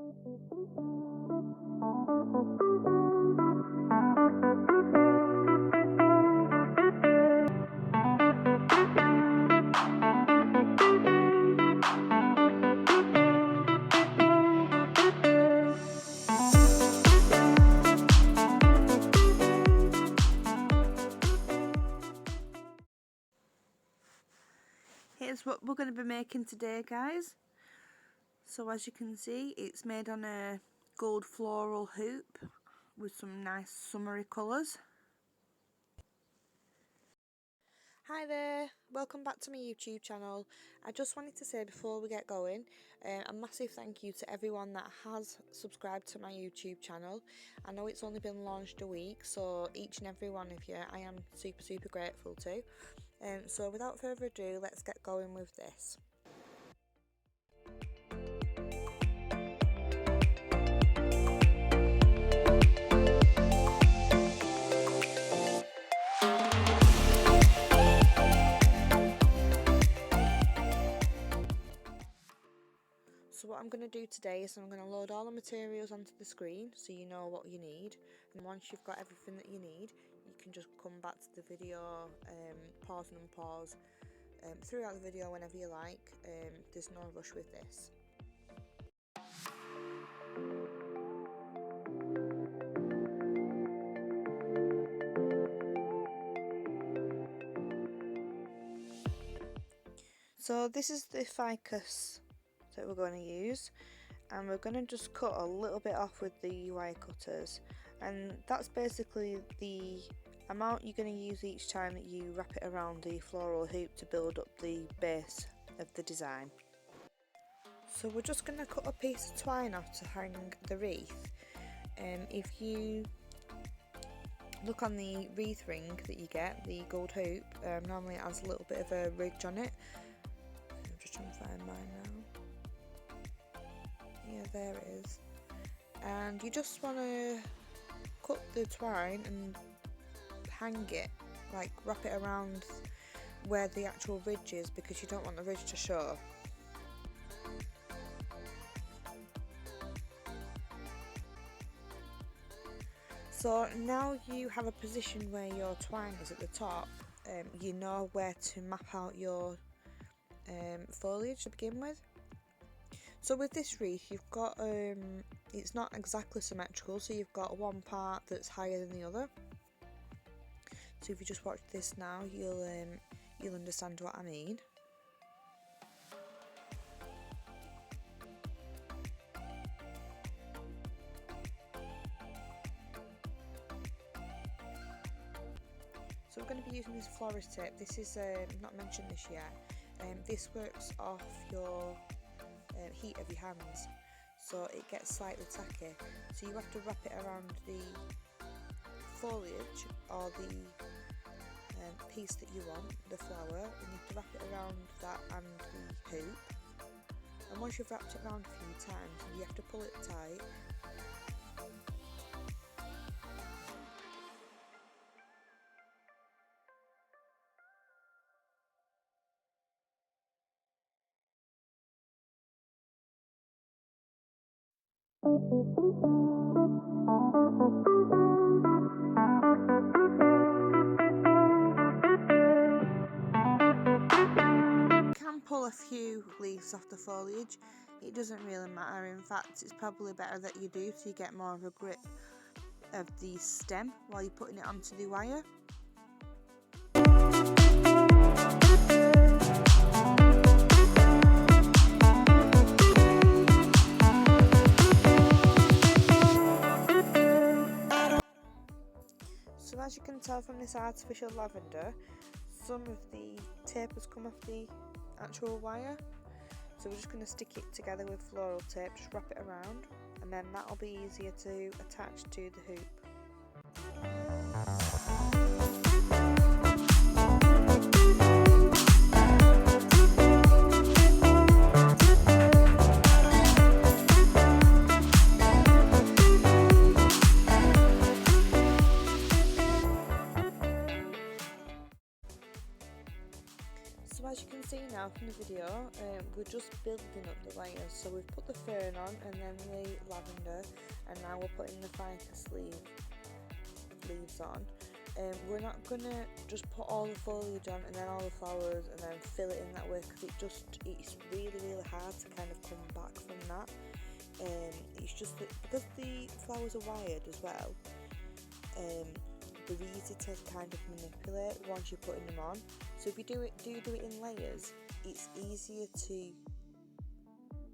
Here's what we're going to be making today, guys. So as you can see, it's made on a gold floral hoop with some nice summery colours. Hi there, welcome back to my YouTube channel. I just wanted to say before we get going, a massive thank you to everyone that has subscribed to my YouTube channel. I know it's only been launched a week, so each and every one of you I am super grateful to. So without further ado, let's get going with this. So what I'm going to do today is I'm going to load all the materials onto the screen so you know what you need, and once you've got everything that you need, you can just come back to the video, pause and unpause throughout the video whenever you like. There's no rush with this. So this is the ficus that we're going to use, and we're going to just cut a little bit off with the wire cutters, and that's basically the amount you're going to use each time that you wrap it around the floral hoop to build up the base of the design. So we're just going to cut a piece of twine off to hang the wreath. If you look on the wreath ring that you get, the gold hoop, normally it has a little bit of a ridge on it. I'm just trying to find mine now. Yeah, there it is. And you just want to cut the twine and hang it, like wrap it around where the actual ridge is, because you don't want the ridge to show. So now you have a position where your twine is at the top, you know where to map out your foliage to begin with. So with this wreath, you've got it's not exactly symmetrical, so you've got one part that's higher than the other. So if you just watch this now, you'll understand what I mean. So we're going to be using this florist tape. This is not mentioned this yet. This works off your heat of your hands, so it gets slightly tacky. So you have to wrap it around the foliage or the piece that you want, the flower, and you have to wrap it around that and the hoop. And once you've wrapped it around a few times, you have to pull it tight. You can pull a few leaves off the foliage, it doesn't really matter. In fact, it's probably better that you do, so you get more of a grip of the stem while you're putting it onto the wire. So as you can tell from this artificial lavender, some of the tape has come off the actual wire. So we're just going to stick it together with floral tape, just wrap it around, and then that'll be easier to attach to the hoop. So as you can see now from the video, we're just building up the layers. So we've put the fern on and then the lavender, and now we're putting the ficus leaves on. We're not gonna just put all the foliage on and then all the flowers and then fill it in that way, because it's really hard to kind of come back from that. It's just that because the flowers are wired as well, they're easy to kind of manipulate once you're putting them on. So if you do it in layers, it's easier to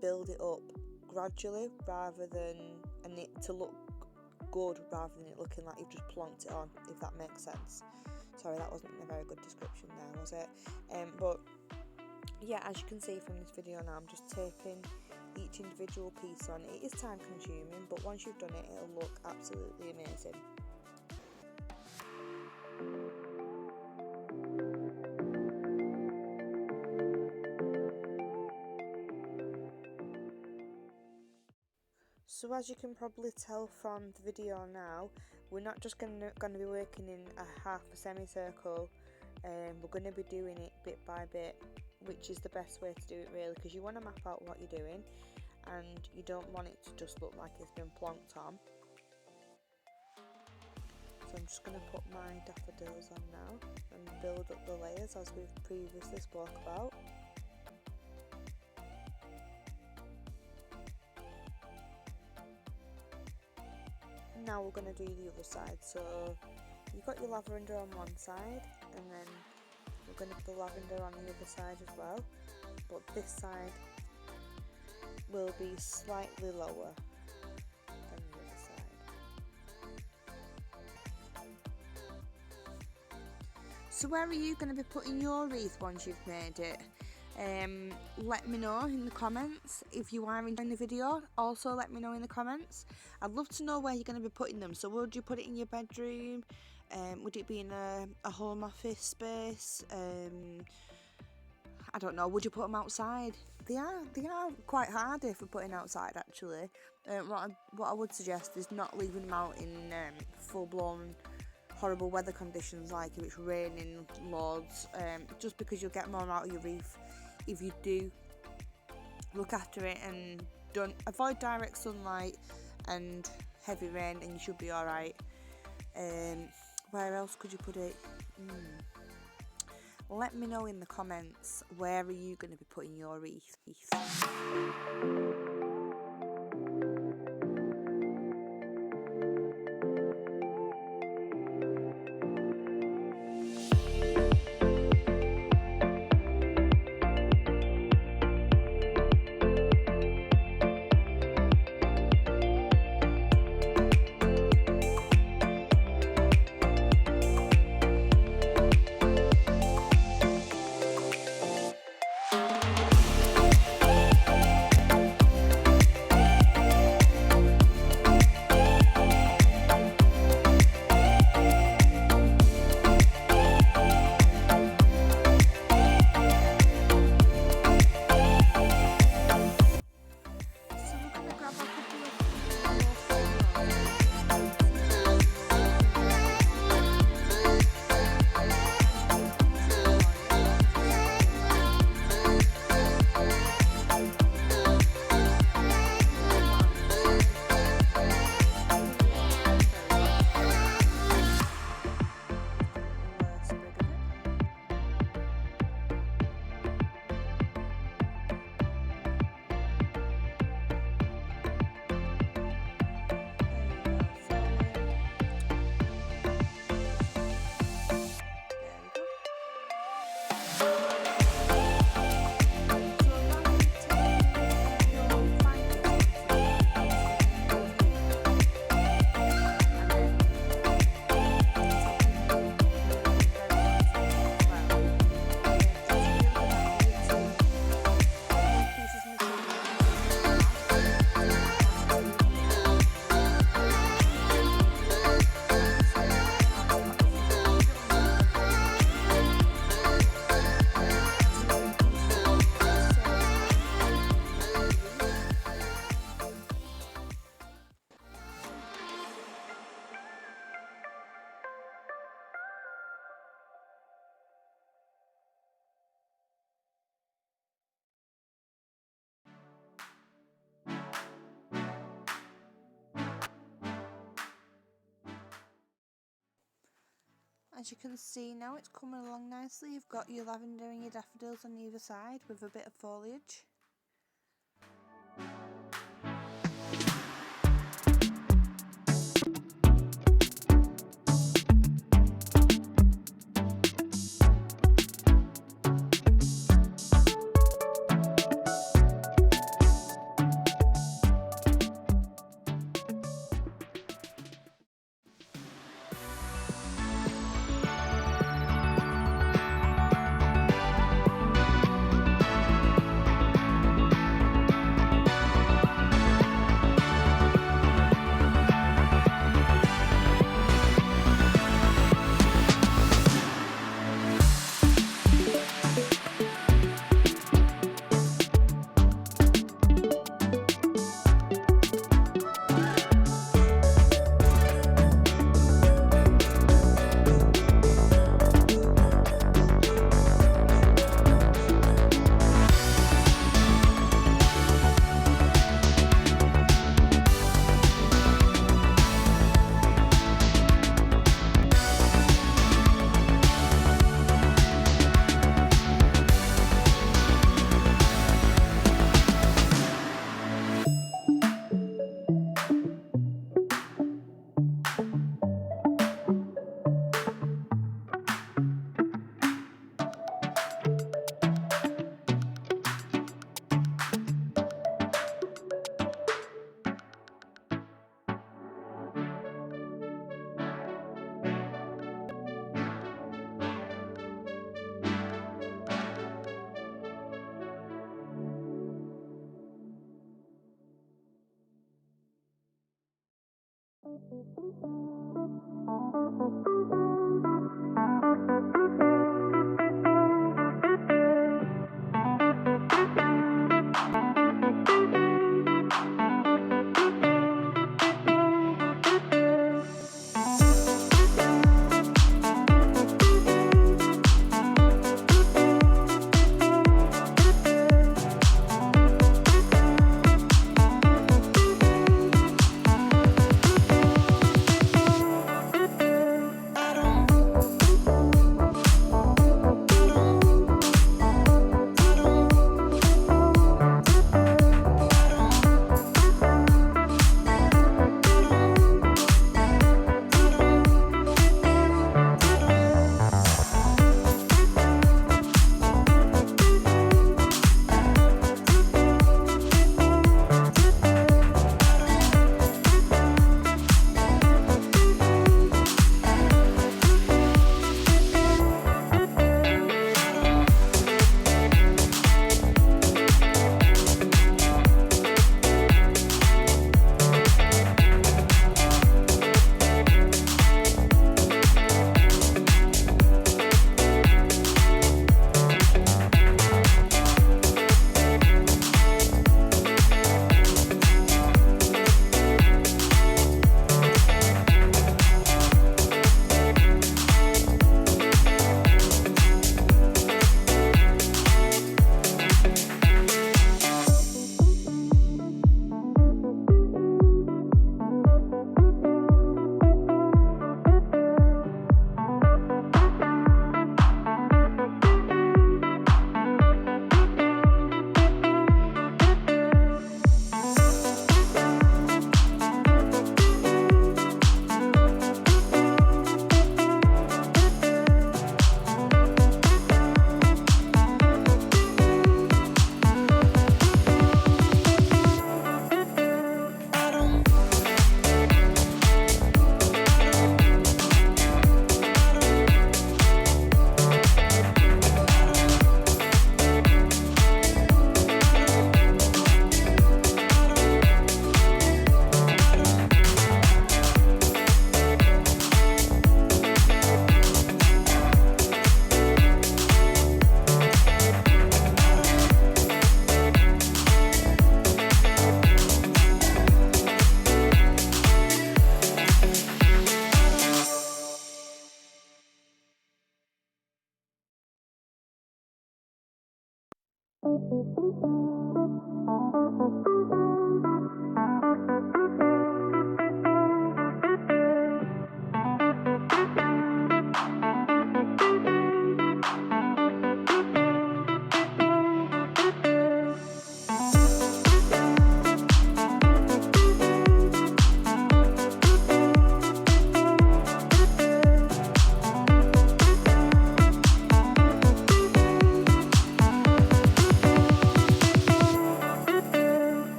build it up gradually rather than, and it to look good rather than it looking like you've just plonked it on, if that makes sense. Sorry, that wasn't a very good description there, was it? But yeah, as you can see from this video now, I'm just taping each individual piece on. It is time consuming, but once you've done it, it'll look absolutely amazing. So as you can probably tell from the video now, we're not just going to be working in a half a semicircle, we're going to be doing it bit by bit, which is the best way to do it really, because you want to map out what you're doing and you don't want it to just look like it's been plonked on. So I'm just going to put my daffodils on now and build up the layers as we've previously spoke about. Now we're going to do the other side. So you've got your lavender on one side, and then we're going to put the lavender on the other side as well, but this side will be slightly lower than the other side. So where are you going to be putting your wreath once you've made it? Let me know in the comments if you are enjoying the video. Also let me know in the comments. I'd love to know where you're going to be putting them. So would you put it in your bedroom? Would it be in a home office space? I don't know, would you put them outside? They are quite hardy for putting outside actually. What I would suggest is not leaving them out in full-blown horrible weather conditions, like if it's raining loads, just because you'll get more out of your wreath if you do look after it and don't avoid direct sunlight and heavy rain, and you should be alright. Where else could you put it? Let me know in the comments, where are you going to be putting your wreath? As you can see now, it's coming along nicely. You've got your lavender and your daffodils on either side with a bit of foliage.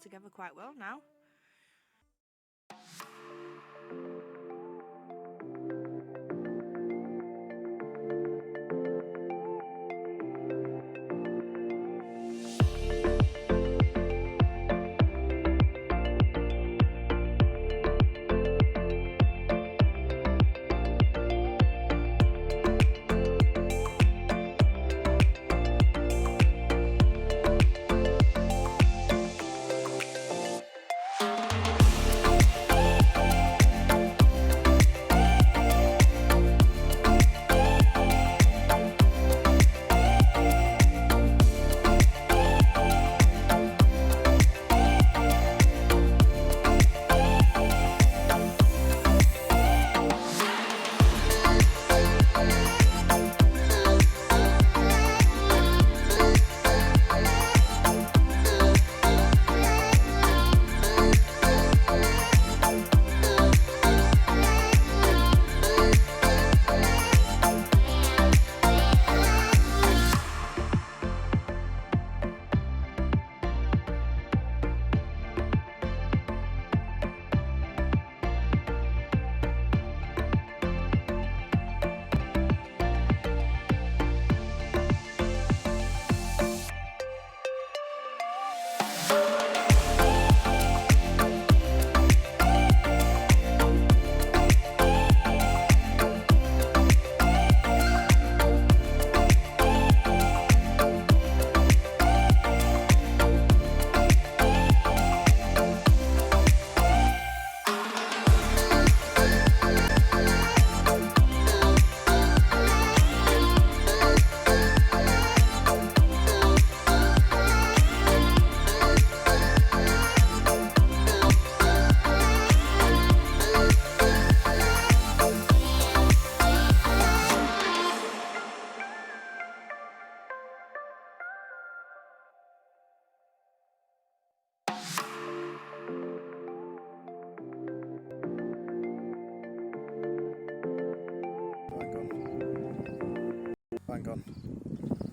together quite well now. Bang on.